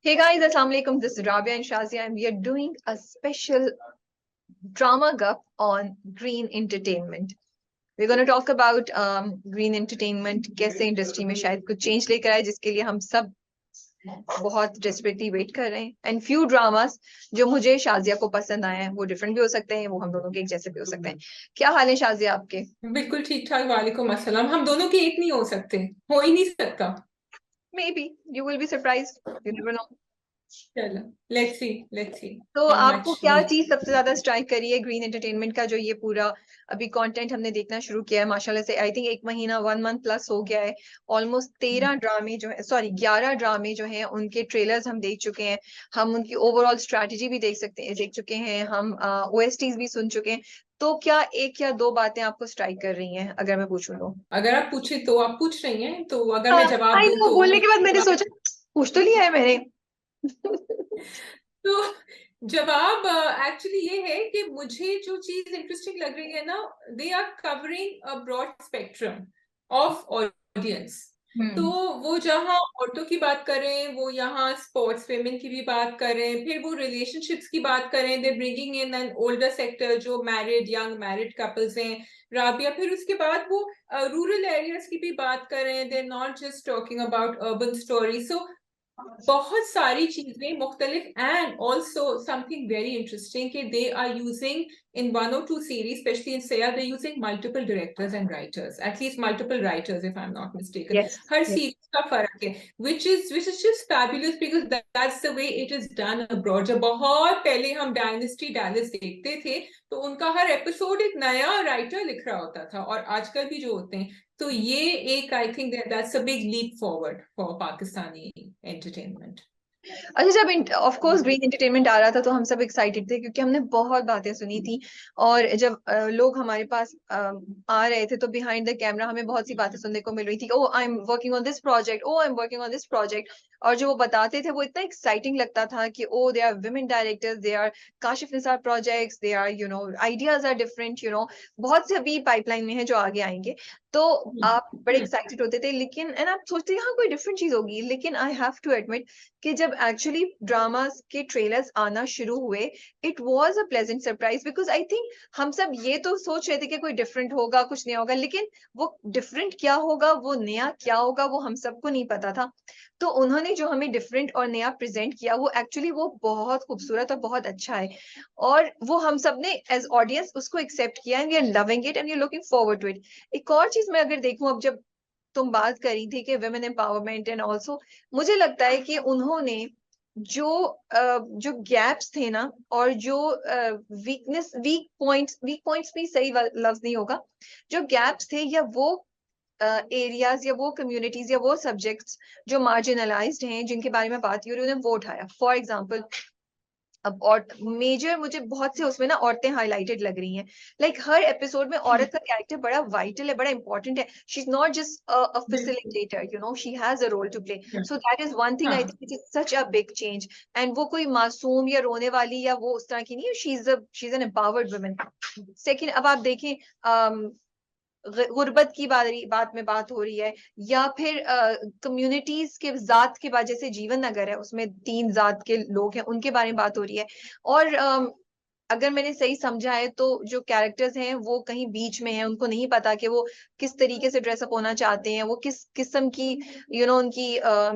Hey guys, Assalamu alaikum. This is Rabia and Shazia, and we are doing a special drama gup on Green Entertainment. We're going to talk about Green Entertainment, कैसे industry में शायद कुछ change लेकर आए, जिसके लिए हम सब बहुत डेस्परेटली वेट कर रहे हैं. एंड फ्यू ड्रामास जो मुझे शाजिया को पसंद आए हैं, वो डिफरेंट भी हो सकते हैं, वो हम दोनों के एक जैसे भी हो सकते हैं. क्या हाल है शाजिया आपके? बिल्कुल ठीक ठाक। वालेकुम अस्सलाम। हम दोनों के एक नहीं हो सकते, हो ही नहीं सकता। May be you will be surprised, you never know. चलो, लेट्स सी तो हाउ आपको मच क्या वी। चीज सबसे ज्यादा स्ट्राइक करी है ग्रीन एंटरटेनमेंट का, जो ये पूरा अभी कंटेंट हमने देखना शुरू किया है माशाल्लाह से? आई थिंक 1 महीना 1 मंथ प्लस हो गया है. ऑलमोस्ट 13 ड्रामे जो है, सॉरी 11 ड्रामे जो हैं, उनके ट्रेलर्स हम देख चुके हैं. हम उनकी ओवरऑल स्ट्रैटेजी भी देख चुके हैं. हम ओएसटीज भी सुन चुके हैं. तो क्या एक या दो बातें आपको स्ट्राइक कर रही हैं, अगर मैं पूछूं तो? अगर आप पूछे तो, आप पूछ रही हैं तो अगर मैं जवाब आई दूं नो, तो बोलने के बाद मेरा मैंने जवाब सोचा पूछ तो लिया है मैंने. तो जवाब एक्चुअली ये है कि मुझे जो चीज इंटरेस्टिंग लग रही है ना, they are covering a broad spectrum of audience. तो वो जहाँ औरतों की बात करें, वो यहाँ स्पोर्ट्स वेमेन की भी बात करें, फिर वो रिलेशनशिप्स की बात करें, they bringing in an older sector जो मैरिड यंग मैरिड कपल्स हैं, राबिया। फिर उसके बाद वो रूरल एरियाज की भी बात करें, they not just talking about urban story. So बहुत सारी चीजें मुख्तलिफ, and also something very interesting कि they are using in one or two series, especially in Saya, they're using multiple directors and writers, at least multiple writers, if I'm not mistaken. Yes. Her series का फर्क है, which is just fabulous because that's the way it is done abroad. जब बहुत पहले हम dynasty Dallas देखते थे, तो उनका हर एपिसोड एक नया राइटर लिख रहा होता था, और आजकल भी जो होते हैं, तो ये एक, I think that's a big leap forward for Pakistani entertainment. अच्छा, जब ऑफ कोर्स ग्रीन एंटरटेनमेंट आ रहा था तो हम सब एक्साइटेड थे, क्योंकि हमने बहुत बातें सुनी थी. और जब लोग हमारे पास आ रहे थे, तो बिहाइंड द कैमरा हमें बहुत सी बातें सुनने को मिल रही थी. Oh I am working on this project, oh I am working on this project. और जो वो बताते थे वो इतना एक्साइटिंग लगता था कि oh they are women directors, they are Kashif Nisar projects, they are ideas are different, बहुत से अभी पाइपलाइन में है जो आगे आएंगे. तो आप बड़े एक्साइटेड होते थे, लेकिन एंड आप सोचते हाँ कोई डिफरेंट चीज होगी. लेकिन आई हैव टू एडमिट कि जब एक्चुअली ड्रामास के ट्रेलर्स आना शुरू हुए, it was a pleasant surprise. Because I think हम सब ये तो सोच रहे थे कि कोई डिफरेंट होगा, कुछ नया होगा, लेकिन वो डिफरेंट क्या होगा, वो नया क्या होगा, वो हम सबको नहीं पता था. तो उन्होंने जो हमें डिफरेंट और नया प्रेजेंट किया, वो एक्चुअली वो बहुत खूबसूरत और बहुत अच्छा है. और वो हम सब ने एज ऑडियंस उसको एक्सेप्ट किया, and we are loving it and we are looking forward to it. एक और चीज मैं अगर देखूं, अब जब तुम बात करी थी कि वुमेन एम्पावरमेंट एंड ऑल्सो, मुझे लगता है कि उन्होंने जो गैप्स थे ना, और जो वीक पॉइंट्स भी सही लफ्ज नहीं होगा, जो गैप्स थे, या वो एरियाज या वो कम्युनिटीज या वो सब्जेक्ट्स जो मार्जिनलाइज्ड हैं, जिनके बारे में बात की, और उन्हें वो उठाया. फॉर एग्जाम्पल, अब और मेजर मुझे बहुत से उसमें ना औरतें हाईलाइटेड लग रही हैं. लाइक हर एपिसोड में औरत का कैरेक्टर बड़ा वाइटल है, बड़ा इंपॉर्टेंट है. She is not just a बिल्कुल। Facilitator, she has a role to play. So that is one thing I हाँ, think it is such a big change. And वो कोई मासूम या रोने वाली या वो उस तरह की नहीं है. She is an empowered women. Second, अब आप देखें, गुर्बत की बात में बात हो रही है, या फिर कम्युनिटीज के जात के बाद, जैसे जीवन नगर है, उसमें 3 जात के लोग हैं, उनके बारे में बात हो रही है. और अगर मैंने सही समझा है तो जो कैरेक्टर्स हैं वो कहीं बीच में हैं, उनको नहीं पता कि वो किस तरीके से ड्रेसअप होना चाहते हैं, वो किस किस्म की उनकी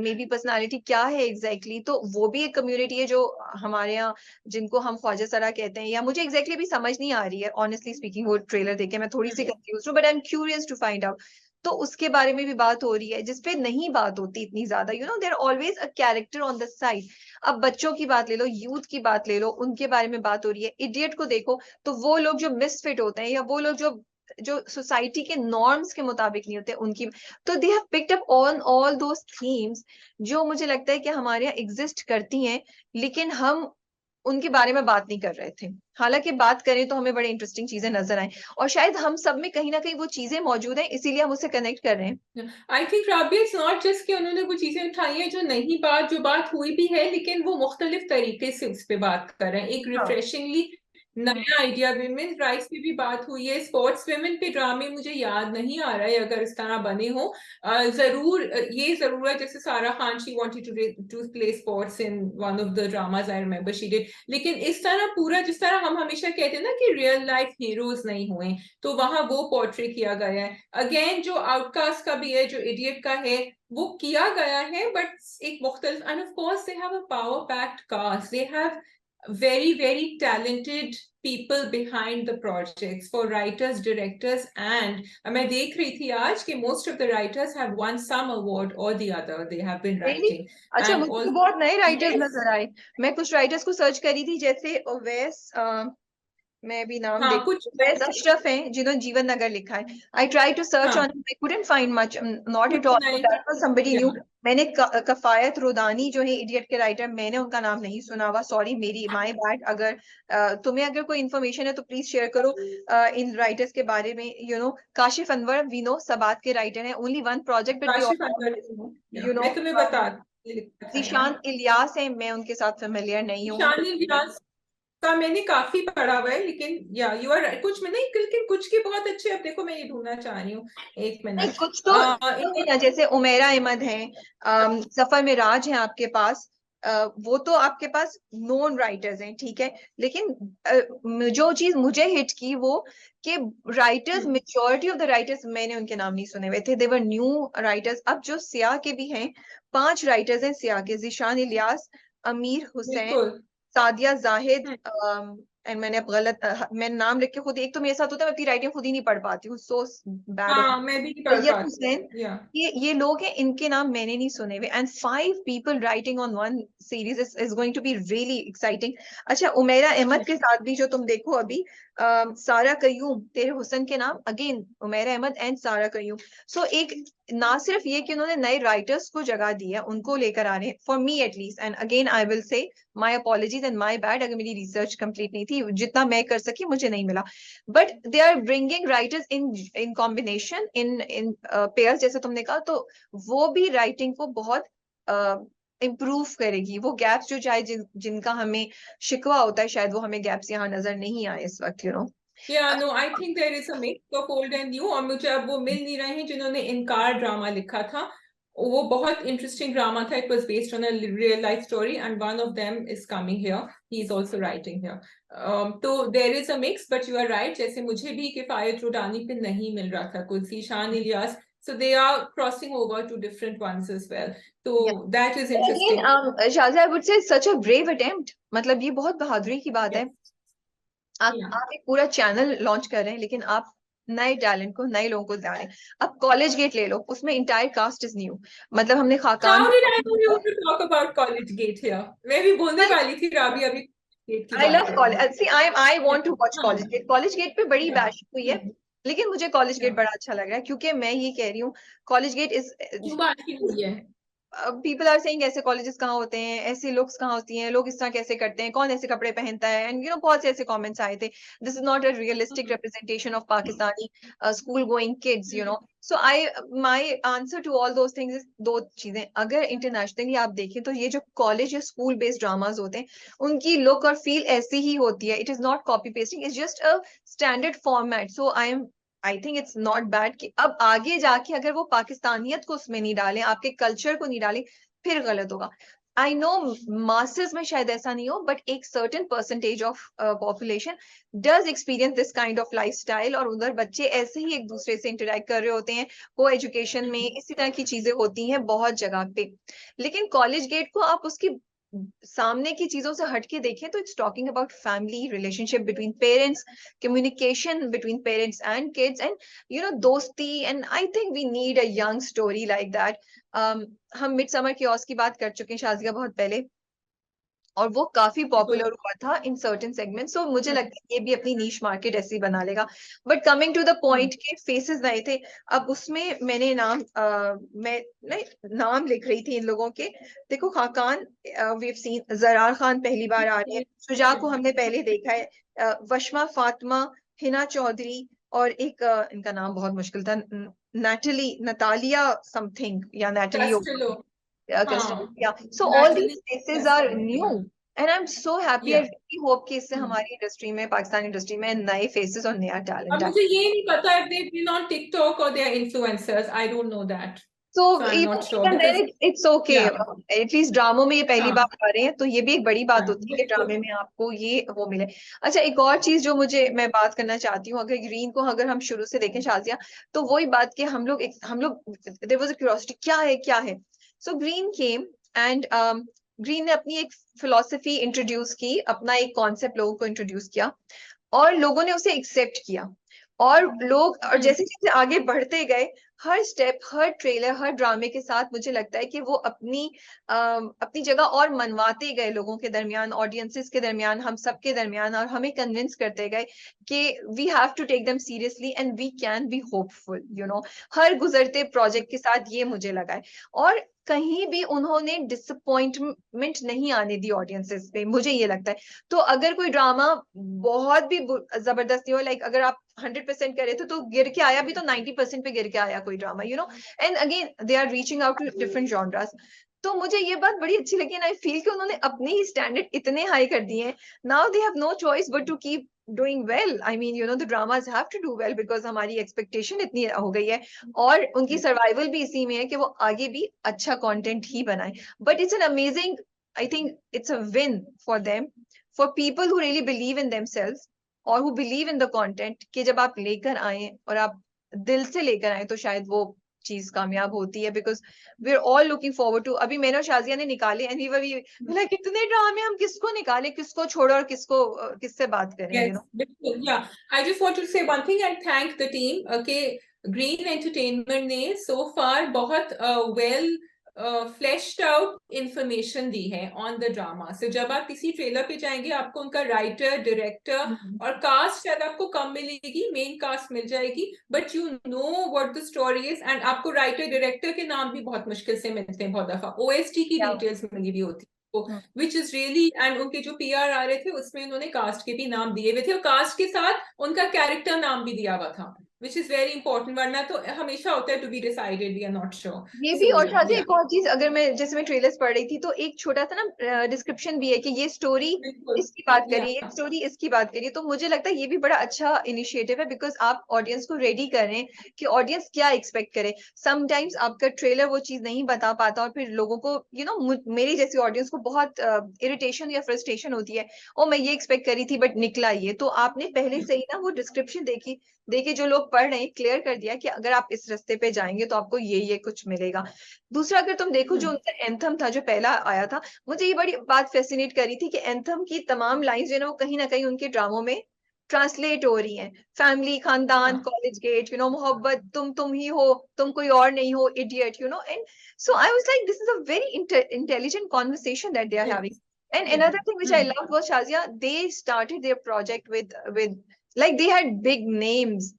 मे बी पर्सनालिटी क्या है एग्जैक्टली. तो वो भी एक कम्युनिटी है जो हमारे यहाँ, जिनको हम ख्वाजा सरा कहते हैं, या मुझे एग्जैक्टली भी समझ नहीं आ रही है ऑनेस्टली स्पीकिंग. वो ट्रेलर देखे मैं थोड़ी सी कंफ्यूज हूँ, but I am curious to find out. तो उसके बारे में भी बात हो रही है, जिसपे नहीं बात होती इतनी ज्यादा. There always a character on the side. अब बच्चों की बात ले लो, यूथ की बात ले लो, उनके बारे में बात हो रही है. इडियट को देखो, तो वो लोग जो मिसफिट होते हैं, या वो लोग जो जो सोसाइटी के नॉर्म्स के मुताबिक नहीं होते, उनकी. तो they have picked up on all those themes, जो मुझे लगता है कि हमारे यहाँ एग्जिस्ट करती हैं, लेकिन हम उनके बारे में बात नहीं कर रहे थे. हालांकि बात करें तो हमें बड़े इंटरेस्टिंग चीजें नजर आए, और शायद हम सब में कहीं ना कहीं वो चीजें मौजूद हैं, इसीलिए हम उससे कनेक्ट कर रहे हैं. I think Rabia, it's not just कि उन्होंने वो चीजें उठाई हैं जो नहीं, बात जो बात हुई भी है, लेकिन वो मुख्तलिफ तरीके से उस पर बात कर रहे हैं, एक हाँ. रिफ्रेशिंगली नया आइडिया। विमेन राइट्स पे भी बात हुई है, स्पोर्ट्स विमेन पे ड्रामे मुझे याद नहीं आ रहा है अगर इस तरह बने हो। जरूर ये जरूर है, जैसे Sara Khan, she wanted to play sports in one of the dramas, I remember she did. लेकिन इस तरह पूरा, जिस तरह हम हमेशा कहते हैं ना कि रियल लाइफ हीरोज नहीं हुए, तो वहां वो पोर्ट्रे किया गया है। अगेन जो आउटकास्ट का भी है, जो इडियट का है, वो किया गया है, बट एक मुख्तलिफ। And of course they have a power packed cast, they have very very talented people behind the projects, for writers, directors, and मैं देख रही थी आज कि most of the writers have won some award or the other, they have been Really? writing। अच्छा, and मुझे तो all, बहुत नए राइटर्स yes, नजर आए। मैं कुछ राइटर्स को सर्च करी थी, जैसे ओवैस, मैं भी नाम हाँ देख, कुछ, ओवैस अशरफ हैं जिन्होंने जीवन नगर लिखा है। आई ट्राई टू सर्च हाँ on, I couldn't find much, not at कुछ ऑल, नहीं, that was somebody new. yeah, मैंने कफायत रोदानी जो है इडियट के राइटर, मैंने उनका नाम नहीं सुना हुआ, सॉरी, मेरी माय बैड। अगर तुम्हें अगर कोई इन्फॉर्मेशन है तो प्लीज शेयर करो इन राइटर्स के बारे में। काशिफ अनवर, वी नो सबात के राइटर हैं, only one project but we Kashif Anwar, all, मैं तुम्हें बता, ये लिखा था यहाँ। जीशान इलियास है, मैं उनके साथ फेमिलियर नहीं हूँ। शानी व्यास का मैंने काफी पढ़ा हुआ है, लेकिन या यू आर कुछ में नहीं, लेकिन कुछ के बहुत अच्छे। अब देखो मैं ये ढूंढना चाह रही हूँ, एक नहीं, मिनट। कुछ तो है ना, जैसे उमेरा अहमद है, सफर मिराज है आपके पास, वो तो आपके पास नोन राइटर्स हैं, ठीक है। लेकिन जो चीज मुझे हिट की वो, कि writers, majority of the writers, मैंने उनके नाम नहीं सुने हुए थे, देवर न्यू राइटर्स। अब जो सिया के भी हैं, 5 राइटर्स हैं सिया के, जीशान इलियास, अमीर हुसैन, बिल्कुल। सादिया जाहिद, एंड मैंने अब गलत मैंने नाम लिख के खुद, एक तो मेरे साथ होता है मैं अपनी राइटिंग खुद ही नहीं पढ़ पाती हूँ, सो बैड ऑफ, हाँ मैं भी नहीं पढ़ तैयब हुसैन, पाती, या ये लोग हैं, इनके नाम मैंने नहीं सुने हुए। And 5 people writing on one series is going to be really exciting. अच्छा, उमेरा अहमद के साथ भी जो तुम देखो अभी, सारा कयूम, तेरे हुस्न के नाम, अगेन उमेरा अहमद एंड सारा कयूम। सो एक, ना सिर्फ ये कि उन्होंने नए राइटर्स को जगह दी है, उनको लेकर आ रहे हैं, for me at least. And again I will say my apologies and my bad, अगर मेरी रिसर्च कंप्लीट नहीं थी, जितना मैं कर सकी मुझे नहीं मिला, but they are bringing writers in combination, in pairs, जैसे तुमने कहा, तो वो भी राइटिंग को बहुत इम्प्रूव करेगी। वो गैप्स जो चाहे जिनका हमें शिकवा होता है, शायद वो हमें गैप्स यहाँ नजर नहीं आए इस वक्त, या no, I think there is a mix of old and new. और मुझे अब वो मिल नहीं रहे हैं जिन्होंने इनकार ड्रामा लिखा था। वो बहुत इंटरेस्टिंग ड्रामा था, it was based on a real life story, and one of them is coming here, he is also writing here. तो there is a mix, but you are right, जैसे मुझे भी किफायत रुडानी पे नहीं मिल रहा था कुछ, Ishan Ilyas, so they are crossing over to different ones as well, so Yeah. that is Again, interesting। Shazia, I would say such a brave attempt, मतलब ये बहुत बहादुरी की बात है। Yes, आप yeah, आप एक पूरा चैनल लॉन्च कर रहे हैं, लेकिन आप नए टैलेंट को, नए लोगों को ला रहे हैं। अब कॉलेज गेट ले लो, उसमें इंटायर कास्ट इज न्यू, मतलब हमने Khaqan, how did I know you want to talk about college gate here? मैं भी बोलने वाली थी राबी अभी गेट की आई बात लव करेंगे। College, see I want to watch हाँ, कॉलेज गेट। कॉलेज गेट पे बड़ी yeah, बैश हुई है, yeah, लेकिन मुझे कॉलेज गेट yeah। बड़ा अच्छा लग रहा है, क्योंकि मैं ये कह रही हूँ, कॉलेज गेट क्यों इज, बात की हुई है? पीपल आर सेइंग ऐसे कॉलेजेस कहाँ होते हैं, ऐसी लुक्स कहाँ होती हैं, लोग इस तरह कैसे करते हैं, कौन ऐसे कपड़े पहनता है, एंड बहुत से ऐसे कमेंट्स आए थे, this is not a realistic representation of Pakistani school going kids, so I, my answer to all those things is 2 चीजें। अगर इंटरनेशनली आप देखें तो ये जो कॉलेज या स्कूल बेस्ड ड्रामाज होते हैं, उनकी लुक और फील ऐसी ही होती है, it is not copy pasting, it's just a standard format. So I think it's not bad कि अब आगे जाके अगर वो पाकिस्तानियत को उसमें नहीं डालें, आपके कल्चर को नहीं डालें, फिर गलत होगा। आई नो मास्टर्स में शायद ऐसा नहीं हो, बट एक certain percentage of population does experience this kind of lifestyle, और उधर बच्चे ऐसे ही एक दूसरे से इंटरेक्ट कर रहे होते हैं, को एजुकेशन में इसी तरह की चीजें होती हैं बहुत जगह पे। लेकिन कॉलेज गेट को आप उसकी सामने की चीजों से हटके देखें तो it's talking about family relationship between parents, communication between parents and kids, and दोस्ती। And I think we need a young story like that. हम मिड समर क्योस की बात कर चुके हैं शाजिया बहुत पहले, और वो काफी बिल्कुल। पॉपुलर हुआ था इन सर्टेन सेगमेंट्स, सो मुझे लगता है ये भी अपनी नीश मार्केट ऐसे ही बना लेगा। But coming to the point के फेसेस नए थे, अब उसमें मैंने मैं नहीं नाम लिख रही थी इन लोगों के। देखो, Khaqan, we have seen Zarar Khan पहली बार आ रहे हैं, शुजा को हमने पहले देखा है, वशमा फातिमा, हिना चौधरी, और एक इनका नाम बहुत मुश्किल था, नतालिया समथिंग, या नैटली, Castello, हाँ, yeah. So all these Natalie faces are Castello, new. yeah, and I am so happy, I Yeah. Really hope कि इससे हमारी इंडस्ट्री में, पाकिस्तानी इंडस्ट्री में नए फेसेस और नया अब टैलेंट आए. मुझे ये नहीं पता if they've been on TikTok or they are influencers. I don't know that. So So I'm not sure even then because it's okay. yeah, at least ड्रामों में ये पहली हाँ, बार आ रहे हैं, तो ये भी एक बड़ी बात हाँ, होती है कि बिल्कुल. ड्रामे में आपको ये वो मिले. अच्छा, एक और चीज जो मैं बात करना चाहती हूँ, अगर ग्रीन को अगर हम शुरू से देखें शाजिया, तो वही बात कि हम लोग देयर वाज अ क्यूरियोसिटी, क्या है. So green came and green ने अपनी एक फिलोसफी इंट्रोड्यूस की, अपना एक कॉन्सेप्ट लोगों को इंट्रोड्यूस किया, और लोगों ने उसे एक्सेप्ट किया. और जैसे जैसे आगे बढ़ते गए, हर स्टेप, हर ट्रेलर, हर ड्रामे के साथ मुझे लगता है कि वो अपनी जगह और मनवाते गए लोगों के दरमियान, ऑडियंसेस के दरमियान, हम सब के दरमियान, और हमें कन्विंस करते गए कि we have to take them seriously and we can be hopeful, हर गुजरते प्रोजेक्ट के साथ ये मुझे लगा है. और कहीं भी उन्होंने डिसअपॉइंटमेंट नहीं आने दी ऑडियंसेस पे, मुझे ये लगता है. तो अगर कोई ड्रामा बहुत भी जबरदस्ती हो, लाइक अगर आप 100% करे तो गिर के आया भी तो 90% पे गिर के आया कोई drama, and again they are reaching out to different genres. तो मुझे ये बात बड़ी अच्छी लगी, एंड आई फील कि उन्होंने अपने ही स्टैंडर्ड इतने हाई कर दिए हैं. Now they have no choice but to keep doing well. I mean the dramas have to do well, because हमारी एक्सपेक्टेशन इतनी हो गई है, और उनकी सर्वाइवल भी इसी में है कि वो आगे भी अच्छा कंटेंट ही बनाए. But it's an amazing, I think it's a win for them, for people who really believe in themselves और who believe in the content, कि जब आप लेकर आए और आप दिल से लेकर आए, तो शायद वो चीज कामयाब होती है. Because we are all looking forward to, अभी मैंने और शाजिया ने निकाले, एंड वी बोला कितने ड्रामे, हम किसको निकाले, किसको छोड़ो, और किससे बात करें, yes, बिल्कुल. Yeah, I just want to say one thing and thank the team. Okay, Green Entertainment ने so far बहुत well fleshed out information दी है on the drama. So जब आप किसी ट्रेलर पे जाएंगे, आपको उनका राइटर, डायरेक्टर और कास्ट शायद आपको कम मिलेगी, मेन कास्ट मिल जाएगी, but you know what the story is. And आपको राइटर, डायरेक्टर के नाम भी बहुत मुश्किल से मिलते हैं, बहुत दफा OST की डिटेल्स मिली हुई होती है, विच इज रियली. एंड उनके जो PR आ रहे थे उसमें उन्होंने कास्ट के भी नाम दिए हुए थे, और कास्ट के साथ उनका कैरेक्टर नाम भी दिया हुआ था, विच इज वेरी इंपॉर्टेंट. वरना तो हमेशा होता है to be decided, we are not sure. ये भी. सो और शादी या, एक और चीज, अगर मैं ट्रेलर्स पढ़ रही थी, तो एक छोटा सा ना डिस्क्रिप्शन भी है कि ये स्टोरी बिल्कुल. इसकी बात या, करिए, स्टोरी इसकी बात करिए. तो मुझे लगता है ये भी बड़ा अच्छा इनिशिएटिव है, बिकॉज आप ऑडियंस को रेडी कर रहे हैं कि ऑडियंस क्या एक्सपेक्ट करे. समटाइम्स आपका ट्रेलर वो चीज नहीं बता पाता, और फिर लोगों को मेरी जैसी ऑडियंस को बहुत इरिटेशन या फ्रस्ट्रेशन होती है, ओ मैं ये एक्सपेक्ट करी थी बट निकला ये. तो आपने पहले से ही ना वो डिस्क्रिप्शन देखी जो लोग पढ़ रहे हैं, क्लियर कर दिया कि अगर आप इस रास्ते पे जाएंगे तो आपको ये कुछ मिलेगा. दूसरा, अगर तुम देखो जो उनका एंथम था जो पहला आया था, मुझे ये बड़ी बात फैसिनेट करी थी कि एंथम की तमाम लाइंस जो है ना, वो कहीं ना कहीं उनके ड्रामों में ट्रांसलेट हो रही हैं. फैमिली, खानदान, कॉलेज गेट, मोहब्बत, तुम ही हो, तुम कोई और नहीं हो, idiot, and so I was like this is a very intelligent conversation that they are having. And another thing which I loved was, Shazia, they started their project with like they had big names,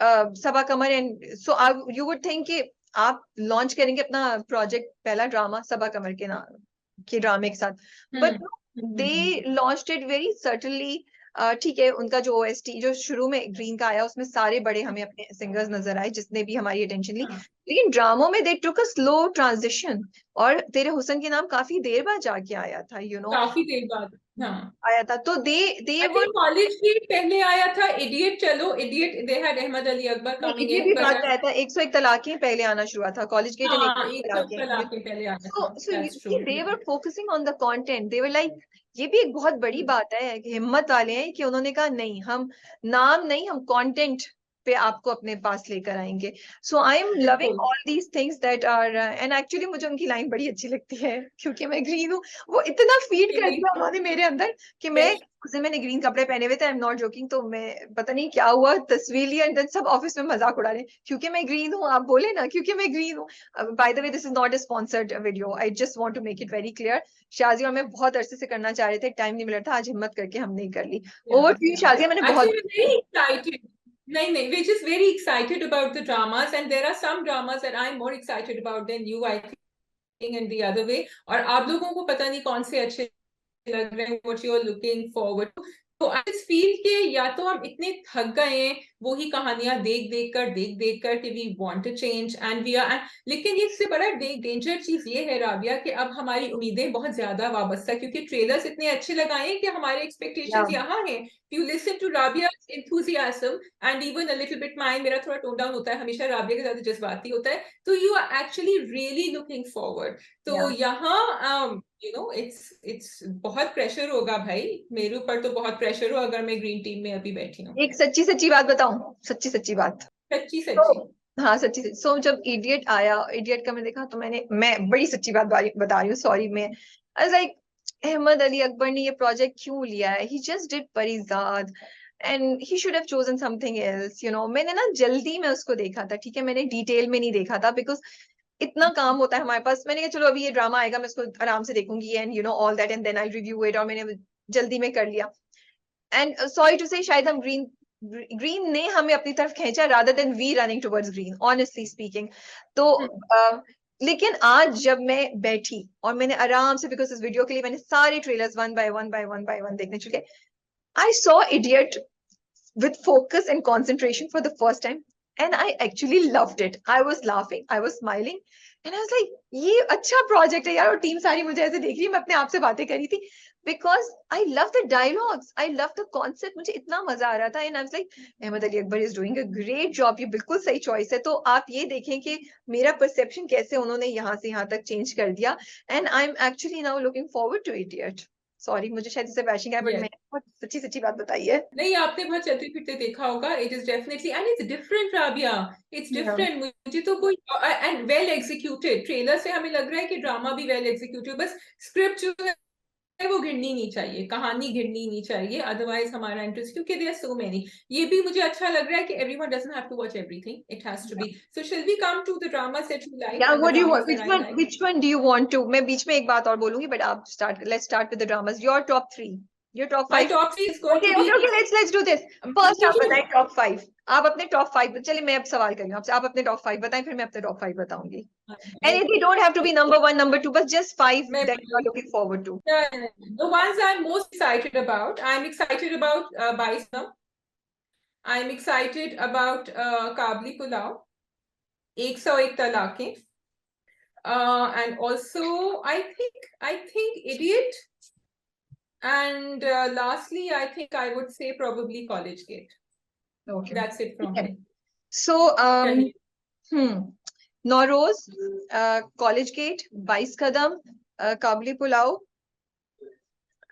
Saba Qamar. And so you would think कि आप launch करेंगे अपना project, पहला drama सबा कमर के ड्रामे के साथ, but they launched it very certainly. ठीक है, उनका जो OST जो शुरू में ग्रीन का आया, उसमें सारे बड़े हमें अपने सिंगर्स नजर आए जिसने भी हमारी अटेंशन ली, लेकिन ड्रामों में दे टुक अ स्लो ट्रांजिशन. और तेरे हुस्न के नाम काफी देर बाद जाके आया था, काफी देर बाद. हाँ, आया था. तो दे वर कॉलेज गेट पहले आया था. इडियट, चलो idiot, they had Ahmed Ali Akbar coming ये भी इन, बात बट आया था, 101 तलाकें पहले आना शुरू हुआ था, कॉलेज गेट एंड हाँ, 101 एक सब तलाकें. तलाक के पहले आया So, था. so you that's see, true. they were focusing on the content. They were like, ये भी एक बहुत बड़ी बात है कि हिम्मत वाले हैं कि उन्होंने कहा नहीं, हम नाम नहीं, हम कंटेंट पे आपको अपने पास लेकर आएंगे. So I am loving all these things that are. And actually मुझे उनकी लाइन बड़ी अच्छी लगती है, क्योंकि मैं ग्रीन हूँ. वो इतना फीड कर दिया उन्होंने मेरे अंदर कि उस दिन मैंने ग्रीन कपड़े पहने हुए थे, आई एम नॉट जोकिंग. तो मैं पता नहीं क्या हुआ, तस्वीर लिया, एंड सब ऑफिस में मजाक उड़ा रहे हैं क्योंकि मैं ग्रीन हूँ. आप बोले ना क्योंकि मैं ग्रीन हूँ. By the way, this is not a sponsored video. I just want to make it very clear. Shazia और मैं बहुत अरसे से करना चाह रहे थे, टाइम नहीं मिल रहा था, आज हिम्मत करके हमने कर ली. Over to you Shazia. मैंने बहुत Actually, I'm very excited. नहीं, we're just very excited about the dramas, and there are some dramas that I'm more excited about than you, I think, and the other way. और आप लोगों को पता नहीं कौन से अच्छे लग रहे हैं, what you're looking forward to. I feel के या तो हम इतने थक गए हैं वही कहानियां देख देख कर कि we want to change and we are, लेकिन इससे बड़ा डेंजर चीज ये है राबिया कि अब हमारी उम्मीदें बहुत ज्यादा वाबस्ता, क्योंकि ट्रेलर्स इतने अच्छे लगाए हैं कि हमारे एक्सपेक्टेशंस यहाँ हैं. You listen to Rabia's enthusiasm and even a little bit mine, मेरा थोड़ा टोन डाउन होता है हमेशा, राबिया के ज्यादा जज्बाती होता है, तो you are actually really looking forward. तो यहाँ इट्स बहुत प्रेशर होगा भाई, मेरे ऊपर तो बहुत प्रेशर हो अगर मैं ग्रीन टीम में अभी बैठी हूँ. एक सच्ची सच्ची बात बताऊं, सच्ची बात, सच्ची हाँ सच्ची सच्ची. सो जब इडियट आया, इडियट का मैं देखा तो मैं बड़ी सच्ची बात बता रही हूँ, सॉरी. मैं I was like Ahmed Ali Akbar ने ये प्रोजेक्ट क्यों लिया है? He just did Parizaad and he should have chosen something else, मैंने ना जल्दी में उसको देखा था, ठीक है, मैंने डिटेल में नहीं देखा था बिकॉज इतना काम होता है हमारे पास. मैंने कहा चलो अभी ये ड्रामा आएगा, मैं इसको आराम से देखूंगी and all that and then I review it, और मैंने जल्दी में कर लिया. एंड सॉरी टू से, शायद हम ग्रीन ने हमें अपनी तरफ खींचा rather than we running towards green, honestly speaking. तो लेकिन आज जब मैं बैठी और मैंने आराम से, बिकॉज इस वीडियो के लिए मैंने सारे ट्रेलर्स वन बाय वन देखने चुके, I saw idiot with focus and concentration for the first time, and I actually loved it. I was laughing, I was smiling, and I was like ये अच्छा project है यार. और team सारी मुझे ऐसे देख रही है, मैं अपने आप से बातें कर रही थी because I love the dialogues, I love the concept. मुझे इतना मजा आ रहा था and I was like Ahmad Ali Akbar is doing a great job. ये बिल्कुल सही चॉइस है. तो आप ये देखें कि मेरा परसेप्शन कैसे उन्होंने यहाँ से यहाँ तक चेंज कर दिया, and I'm actually now looking forward to Idiot. Sorry, मुझे शायद इससे बैशिंग है, बट मैंने बहुत सच्ची बात बताई है. नहीं, आपने बहुत चलते फिरते देखा होगा. It is definitely and it's different Rabia, it's different. मुझे तो कोई एंड वेल एग्जीक्यूटेड, ट्रेलर से हमें लग रहा है कि ड्रामा भी वेल एग्जीक्यूटेड, बस स्क्रिप्ट जो है वो गिरनी नहीं चाहिए, कहानी गिरनी नहीं चाहिए, अदरवाइज हमारा इंटरेस्ट, क्योंकि देयर आर सो मेनी. ये भी मुझे अच्छा लग रहा है कि everyone doesn't have to watch everything, it has to be. So shall we come to the dramas that you like? Yeah, what do you want? Which one do you want to? मैं बीच में एक बात और बोलूंगी, but आप start. Let's start with the dramas. Your top 3. Your top 5. My top 3 is going to be. Okay. Let's do this. First, आप बताएं top 5. आप अपने top 5. चलिए मैं अब सवाल कर रही हूँ आपसे. आप अपने top 5 बताएं, फिर मैं अपने top 5 बताऊंगी. And they don't have to be number 1, number 2, but just 5 that you are looking forward to. The ones I'm most excited about. I'm excited about Baisam. I'm excited about Kabli Pulao. 101 Talaaqein. And also I think Idiot. And lastly, I think I would say probably College Gate. Okay. That's it from me. So, Noroz, College Gate, 22 Kadam, Kabli Pulao,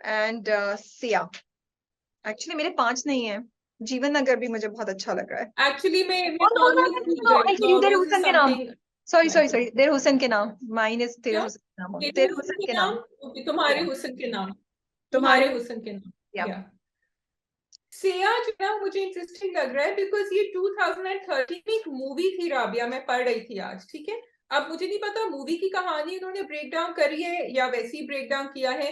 and Sia. Actually, मेरे 5 नहीं है. जीवन नगर भी मुझे बहुत अच्छा लग रहा है. Actually, मैं देर हुसैन के नाम. Sorry, देर हुसैन के नाम. Mine is तेरे हुसैन के नाम. तेरे हुसैन के नाम. तुम्हारे हुसैन के नाम. तुम्हारे हुसैन के नाम. सिया जो है मुझे इंटरेस्टिंग लग रहा है बिकॉज ये 2013 में एक मूवी थी राबिया, मैं पढ़ रही थी आज, ठीक है. अब मुझे नहीं पता मूवी की कहानी इन्होंने ब्रेक डाउन करी है या वैसे ही ब्रेक डाउन किया है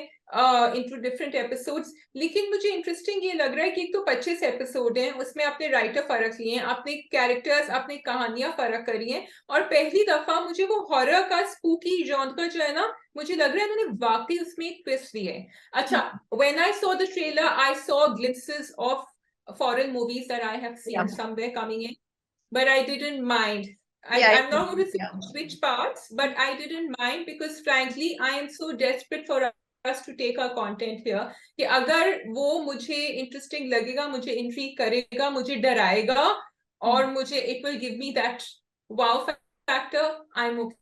इनटू डिफरेंट एपिसोड्स, लेकिन मुझे इंटरेस्टिंग ये लग रहा है कि एक तो 25 एपिसोड हैं, उसमें आपने राइटर फर्क लिए हैं, आपने कैरेक्टर्स, आपने कहानियां फर्क करी हैं, और पहली दफा मुझे वो हॉरर का स्पूकी जॉनर जो है ना, मुझे लग रहा है इन्होंने वाकई उसमें एक ट्विस्ट दी है. अच्छा, when I saw the trailer I saw glimpses of foreign movies that I have seen somewhere coming in, but I didn't mind. I'm not going to say which parts, but I didn't mind because frankly I am so desperate for us to take our content here कि अगर वो मुझे interesting लगेगा, मुझे intrigue करेगा, मुझे डराएगा, और मुझे it will give me that wow factor, I'm okay.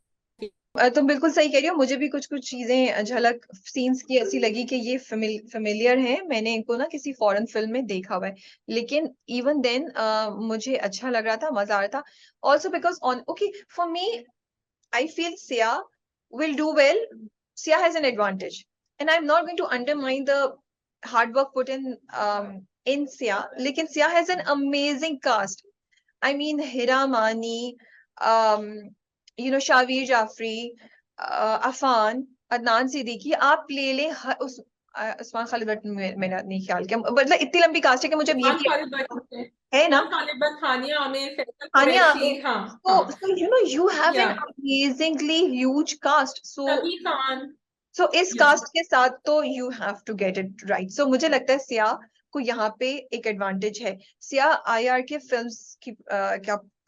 तुम बिल्कुल सही कह रही हो. मुझे भी कुछ चीजें झलक सीन्स की ऐसी लगी कि ये फेमिलियर है, मैंने इनको ना किसी फॉरेन फिल्म में देखा हुआ है, लेकिन इवन देन मुझे अच्छा लग रहा था, मजा आ रहा था. Also because on okay for me I feel Siya will do well. Siya has an advantage and I am not going to undermine the hard work put in Siya, लेकिन Siya has an amazing cast. I mean Hira Mani, Shahveer Jafri, Affan, Adnan Siddiqui, आप ले लें. उस्मान खालिद भट्ट मैंने नहीं ख्याल किया, मतलब इतनी लंबी कास्ट है कि मुझे है ना, Hania Aamir, you have an amazingly huge cast. So इस कास्ट के साथ तो you have to get it right. So मुझे लगता है सिया को यहाँ पे एक एडवांटेज है। सिया आईआर के फिल्म्स की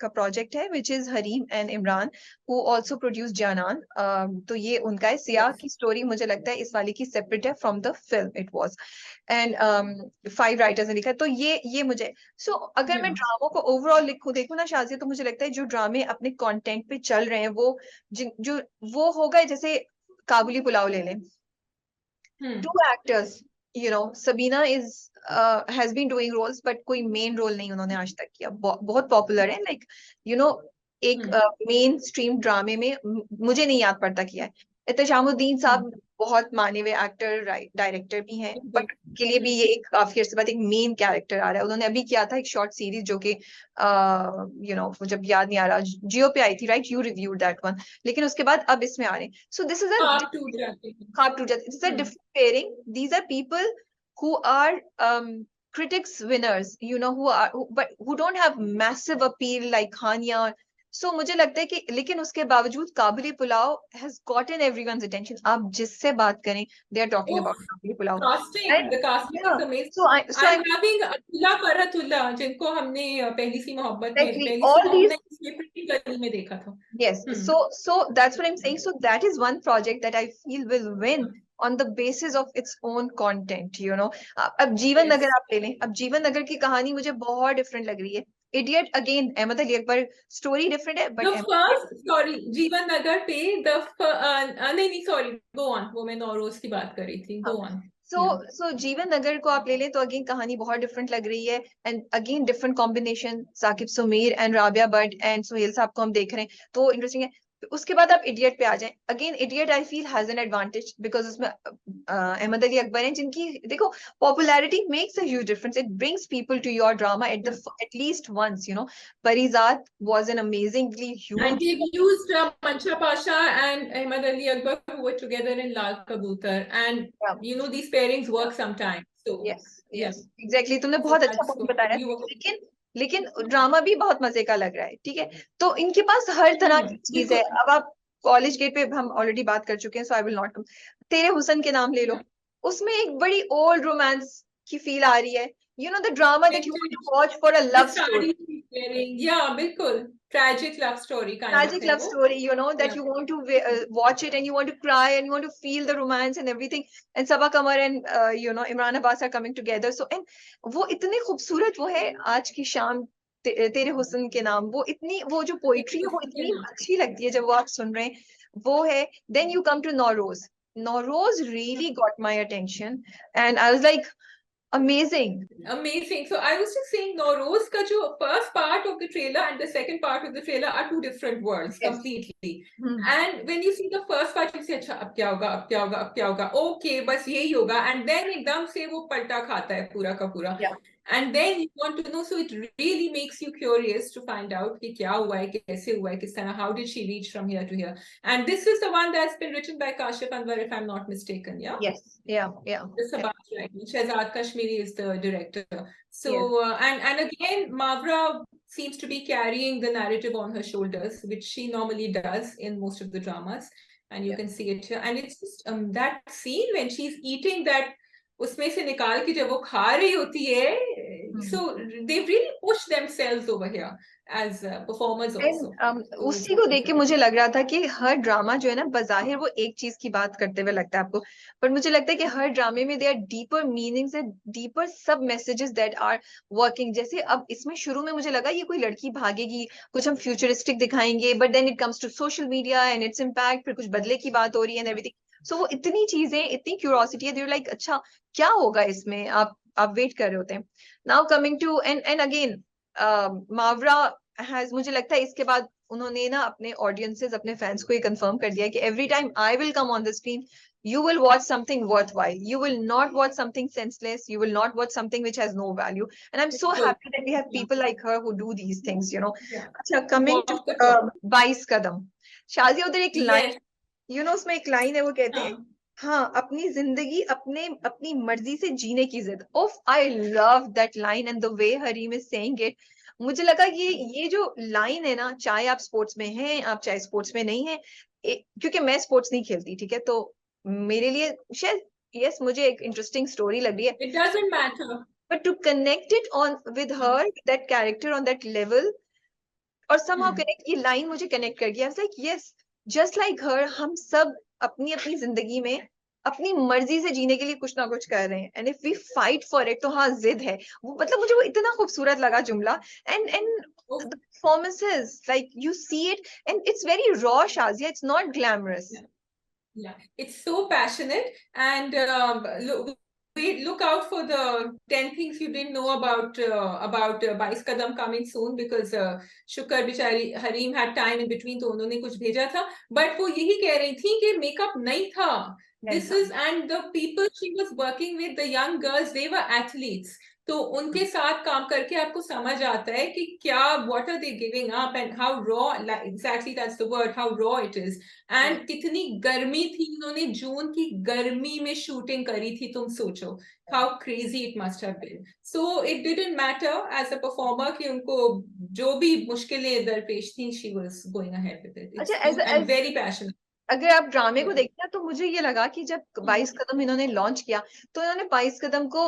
का प्रोजेक्ट है which is Hareem and Imran who also produce Janaan. तो ये उनका है। सिया की स्टोरी मुझे लगता है इस वाली की सेपरेट है from the film it was, and 5 writers ने लिखा है। तो ये मुझे अगर मैं ड्रामों को ओवरऑल देखूं ना शाजिया, तो मुझे लगता है जो ड्रामे अपने कंटेंट पे चल रहे हैं वो जो वो होगा, जैसे काबुली पुलाव ले लें, 2 actors, Sabina has been doing roles but कोई मेन रोल नहीं उन्होंने आज तक किया। बहुत पॉपुलर है, लाइक एक मेन स्ट्रीम ड्रामे में मुझे नहीं याद पड़ता किया है। एहतशामुद्दीन साहब बहुत माने हुए एक्टर डायरेक्टर भी हैं, बट के लिए भी ये एक काफी अर्से बाद एक मेन कैरेक्टर आ रहा है। उन्होंने अभी किया था एक शॉर्ट सीरीज जो कि जब याद नहीं आ रहा, जियो पे आई थी, right, you reviewed that one, लेकिन उसके बाद अब इसमें आ रहे हैं। सो दिस इज खाप टूट जाते, this is a different pairing. These are people who are critics winners, but who don't have massive appeal like Hania. So मुझे लगता है कि लेकिन उसके बावजूद काबुली pulao has gotten everyone's attention. आप जिससे बात करें, they are talking about kabuli pulao. The casting Yeah. is amazing. So I'm having Atullah Faratullah, जिनको हमने पहली सी मोहब्बत में exactly पहली all सी these. मोहब्बत में प्रीति गली में देखा था। Yes. So that's what I'm saying. So that is one project that I feel will win on the basis of its own content, अब जीवन नगर आप ले लें, अब जीवन नगर की कहानी मुझे बहुत डिफरेंट लग रही है। Idiot again Ahmed Ali Akbar, story different है बट सॉरी जीवन नगर पे नहीं सॉरी गो ऑन, वो मैं नौरोज की बात कर रही थी, गो ऑन। सो जीवन नगर को आप ले लें तो अगेन कहानी बहुत डिफरेंट लग रही है, and again different combination, Saqib Sameer and Rabia Butt and Sohail sahab को हम देख रहे हैं, तो इंटरेस्टिंग है। उसके बाद आप इडियट पे आ जाएं, again idiot I feel has an advantage because उसमें अहमद अली अकबर हैं, जिनकी देखो popularity makes a huge difference, it brings people to your drama at least once. Parizat was an amazingly huge. And they've used Mancha Pasha and Ahmad Ali Akbar who were together in Lal Kabutar, and these pairings work sometimes. So yes exactly. तुमने बहुत अच्छा point बताया, लेकिन drama भी बहुत मजे का लग रहा है, ठीक है। तो इनके पास हर तरह की चीज है। अब आप कॉलेज गेट पे हम ऑलरेडी बात कर चुके हैं, सो आई विल नॉट कम। तेरे हुसन के नाम ले लो, उसमें एक बड़ी ओल्ड रोमांस की फील आ रही है, the drama that you want to watch for a love story. Yeah, बिल्कुल tragic love story kind tragic of love story, that you want to watch it and you want to cry and you want to feel the romance and everything, and Sabaa Kamar and Imran Abbas are coming together. So and वो इतने खूबसूरत वो है आज की शाम तेरे हुस्न के नाम, वो जो पोइट्री है वो इतनी अच्छी लगती है जब वो आप सुन रहे हैं, वो है। Then you come to Nauroz really got my attention and I was like amazing. So I was just saying Nauroz ka jo first part of the trailer and the second part of the trailer are two different worlds completely. And when you see the first part you say अच्छा अब क्या होगा, अब क्या होगा, अब क्या होगा, okay बस यही होगा, and then एकदम से वो पलटा खाता है पूरा का पूरा, and then you want to know, so it really makes you curious to find out कि क्या हुआ है, कैसे हुआ है, किस तरह, how did she reach from here to here, and this is the one that's been written by Kashif Anwar if I'm not mistaken. Yes. It's about Shehzad Kashmiri is the director. So and again Mavra seems to be carrying the narrative on her shoulders, which she normally does in most of the dramas, and you can see it here, and it's just that scene when she's eating that, उसमें से निकाल के जब वो खा रही होती है, so they really push themselves over here as performers also. उसी को देख के मुझे लग रहा था कि हर ड्रामा जो है ना, बजाहिर वो एक चीज की बात करते हुए लगता है आपको, पर मुझे लगता है कि हर ड्रामे में there deeper meanings and deeper sub messages that are working. जैसे अब इसमें शुरू में मुझे लगा ये कोई लड़की भागेगी, कुछ हम फ्यूचरिस्टिक दिखाएंगे, but then it comes to social media and its impact, फिर कुछ बदले की बात हो रही है एंड एवरीथिंग। सो वो इतनी चीजें, इतनी क्यूरोसिटी है, लाइक अच्छा क्या होगा इसमें, आप वेट कर रहे होते हैं। Now coming to and again Mawra has, मुझे लगता है इसके बाद उन्होंने ना अपने ऑडियंसेस, अपने फैंस को ये कंफर्म कर दिया कि every time I will come on the screen you will watch something worthwhile, you will not watch something senseless, you will not watch something which has no value, and I'm so happy that we have people like her who do these things. अच्छा, coming to 22 कदम, शाजिया, उधर एक line, उसमें एक line है, वो कहते हैं हाँ अपनी जिंदगी अपनी मर्जी से जीने की जिद। ओफ, I love that line and the way Hareem is saying it. मुझे लगा ये जो लाइन है ना, चाहे आप स्पोर्ट्स में हैं, आप चाहे स्पोर्ट्स में नहीं है, क्योंकि मैं स्पोर्ट्स नहीं खेलती, ठीक है, तो मेरे लिए शायद यस मुझे एक इंटरेस्टिंग स्टोरी लग रही है। It doesn't matter. but to connect it on with her, that character on that level, और somehow connect, ये line मुझे connect कर गया. I was like, yes, just like her, हम सब अपनी अपनी जिंदगी में अपनी मर्जी से जीने के लिए कुछ ना कुछ कर रहे हैं. And if we fight for it, तो हाँ जिद है. वो मतलब मुझे वो इतना खूबसूरत लगा जुमला. And the performances, like you see it, and it's very raw, Shazia. It's not glamorous. Yeah, it's so passionate. And look out for the 10 things you didn't know about 22 Kadam coming soon, because शुक्र बिचारी Hareem had time in between, तो उन्होंने कुछ भेजा था. But वो यही कह रही थी कि मेकअप नहीं था. This is, and the people she was working with, the young girls, they were athletes. तो उनके साथ काम करके आपको समझ आता है कि क्या, what are they giving up, and how raw, like, exactly that's the word, how raw it is. And कितनी गर्मी थी, उन्होंने जून की गर्मी में शूटिंग करी थी, तुम सोचो how crazy it must have been. So it didn't matter as a performer कि उनको जो भी मुश्किलें दरपेश थी, she was going ahead with it. It's, and very passionate. अगर आप ड्रामे को देखते हैं तो मुझे ये लगा कि जब 22 कदम इन्होंने लॉन्च किया, तो इन्होंने 22 कदम को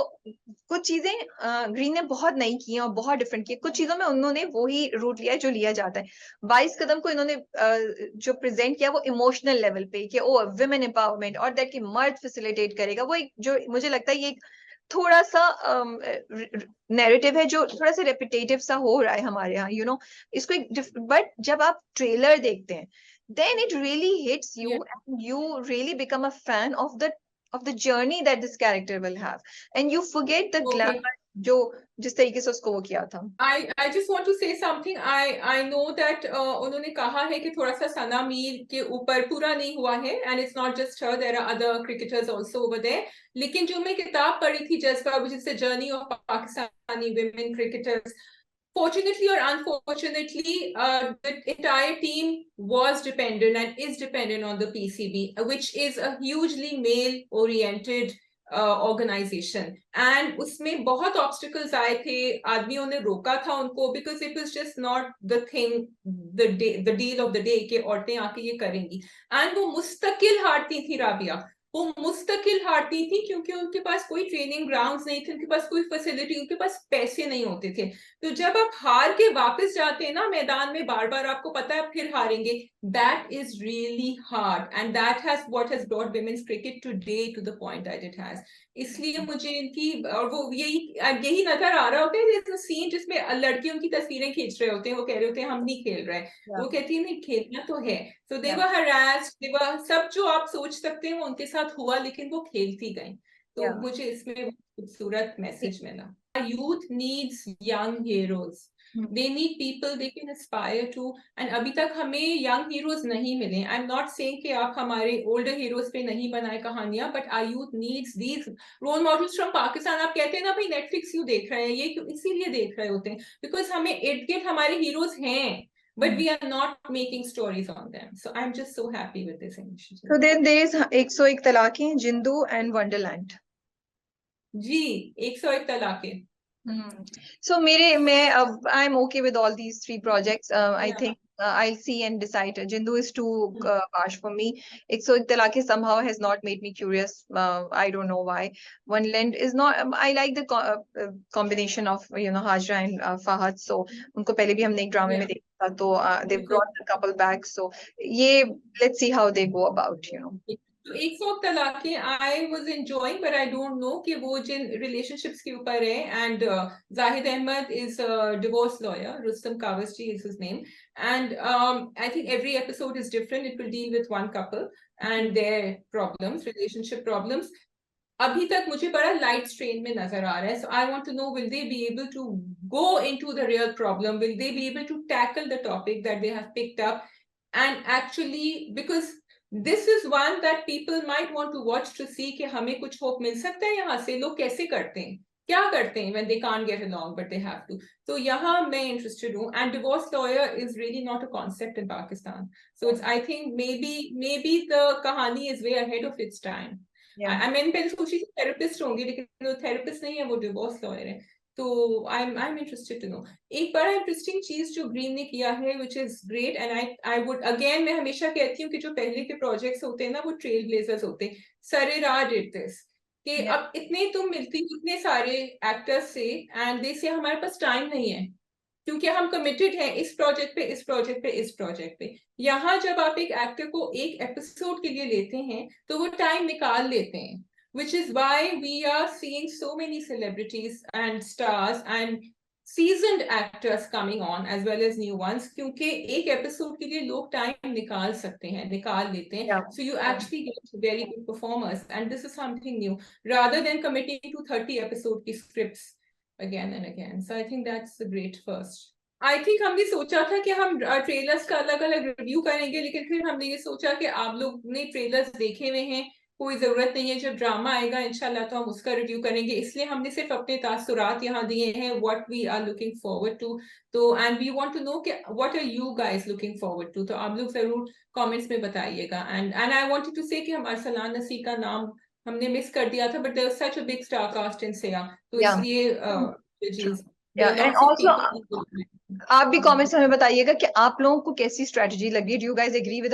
कुछ चीजें ग्रीन ने बहुत नई की और बहुत डिफरेंट की. कुछ चीजों में उन्होंने वो ही रूट लिया है जो लिया जाता है. 22 कदम को इन्होंने जो प्रेजेंट किया वो इमोशनल लेवल पे, कि ओ विमेन एम्पावरमेंट, और दैट कि मर्द फैसिलिटेट करेगा. वो एक जो मुझे लगता है ये एक थोड़ा सा नैरेटिव है जो थोड़ा सा रेपिटेटिव सा हो रहा है हमारे यहाँ, यू नो. इसको एक, बट जब आप ट्रेलर देखते हैं, then it really hits you, and you really become a fan of the journey that this character will have, and you forget the glamour जो जिस तरीके से उसको वो किया था. I just want to say something. I know that उन्होंने कहा है कि थोड़ा सा सना मीर के ऊपर पूरा नहीं हुआ है, and it's not just her, there are other cricketers also over there. लेकिन जो मैं किताब पढ़ी थी जज्बा, which is the journey of Pakistani women cricketers, fortunately or unfortunately, the entire team was dependent and is dependent on the PCB, which is a hugely male-oriented organization. And उसमें बहुत obstacles आए थे, आदमियों ने रोका था उनको, because it was just not the thing, the deal of the day कि औरतें आके ये करेंगी. And वो मुस्तकिल हारती थी राबिया, वो मुस्तकिल हारती थी क्योंकि उनके पास कोई ट्रेनिंग ग्राउंड्स नहीं थे, उनके पास कोई फैसिलिटी, उनके पास पैसे नहीं होते थे. तो जब आप हार के वापस जाते हैं ना मैदान में, बार बार आपको पता है फिर हारेंगे, that is really hard, and that has what has brought women's cricket today to the point that it has. इसलिए मुझे इनकी, और वो यही नजर आ रहा होता है जैसे सीन जिसमें लड़के उनकी तस्वीरें खींच रहे होते हैं, वो कह रहे होते हैं हम नहीं खेल रहे हैं, वो कहती है नहीं खेलना तो है. So they were harassed, they were, सब जो आप सोच सकते हैं वो उनके साथ हुआ, लेकिन वो खेलती गई. तो मुझे इसमें खूबसूरत मैसेज मिला. Youth needs young heroes. They need people they can aspire to. And अभी तक हमें young heroes नहीं मिले. I'm not saying कि आप हमारे older heroes पे नहीं बनाए कहानियां, but our youth needs these role models from Pakistan. आप कहते हैं ना भाई Netflix क्यों देख रहे हैं, ये क्यों इसीलिए देख रहे होते हैं, because हमें इर्द गिर्द हमारे heroes हैं, but we are not making stories on them. So I'm just so happy with this initiative. So then there is 101 तलाक़ें, Jindu and Wonderland. Ji, 101 तलाक़ें. So I'm okay with all these 3 projects. I think I'll see and decide. Jindu is too harsh for me. 101 तलाक़ें somehow has not made me curious. I don't know why. Wonderland is not. I like the combination of Hajra and Fahad. So उनको पहले भी हमने एक ड्रामे में देखा था, तो they brought the couple back. So let's see how they go about. तो 101 तलाक़ें I was enjoying, but I don't know कि वो जिन relationships के ऊपर है. And Zahid Ahmed is a divorce lawyer. Rustam Kawasji is his name. And I think every episode is different. It will deal with one couple and their problems, relationship problems. अभी तक मुझे बड़ा light strain में नजर आ रहा है. So I want to know, will they be able to go into the real problem? Will they be able to tackle the topic that they have picked up? And actually, because this is one that people might want to watch to see कि हमें कुछ hope मिल सकता है यहाँ से, लोग कैसे करते हैं, क्या करते हैं when they can't get along but they have to. तो यहाँ मैं interested हूँ. And divorce lawyer is really not a concept in Pakistan. So it's, I think maybe the कहानी is way ahead of its time. I mean पहले सोची थी therapist होंगी, लेकिन वो therapist नहीं है, वो divorce lawyer है. तो I'm interested to know. एक बड़ा interesting चीज जो ग्रीन ने किया है, which is great, and I would again, मैं हमेशा कहती हूँ कि जो पहले के projects होते हैं ना, वो trailblazers होते हैं. Sarira did this. कि अब इतने तुम मिलती हो इतने सारे एक्टर्स से एंड दे से हमारे पास टाइम नहीं है क्योंकि हम कमिटेड हैं इस प्रोजेक्ट पे इस प्रोजेक्ट पे इस प्रोजेक्ट पे। यहाँ जब आप एक एक्टर को एक एपिसोड के लिए लेते हैं तो वो टाइम निकाल लेते हैं, which is why we are seeing so many celebrities and stars and seasoned actors coming on as well as new ones, क्योंकि एक एपिसोड के लिए लोग टाइम निकाल सकते हैं, निकाल लेते हैं। So you actually get very good performers and this is something new rather than committing to 30 episode की scripts again and again. So I think that's a great first. I think हमने सोचा था कि हम ट्रेलर्स का अलग अलग review करेंगे, लेकिन फिर हमने ये सोचा कि आप लोग ने ट्रेलर्स देखे हुए हैं, कोई जरूरत नहीं है, जब ड्रामा आएगा इंशाल्लाह तो हम उसका रिव्यू करेंगे, इसलिए हमने सिर्फ अपने तासुरात यहाँ दिए हैं, what we are looking forward to. तो and we want to know कि what are you guys looking forward to, तो आप लोग जरूर कमेंट्स में बताइएगा। एंड आई वांटेड टू से कि हम अरसलान नसी का नाम हमने मिस कर दिया था, but there was such a big star cast in Saya, तो इसलिए एंड ऑल्सो आप भी कमेंट्स में हमें बताइएगा कि आप लोगों को कैसी स्ट्रेटजी लगी, do you guys agree with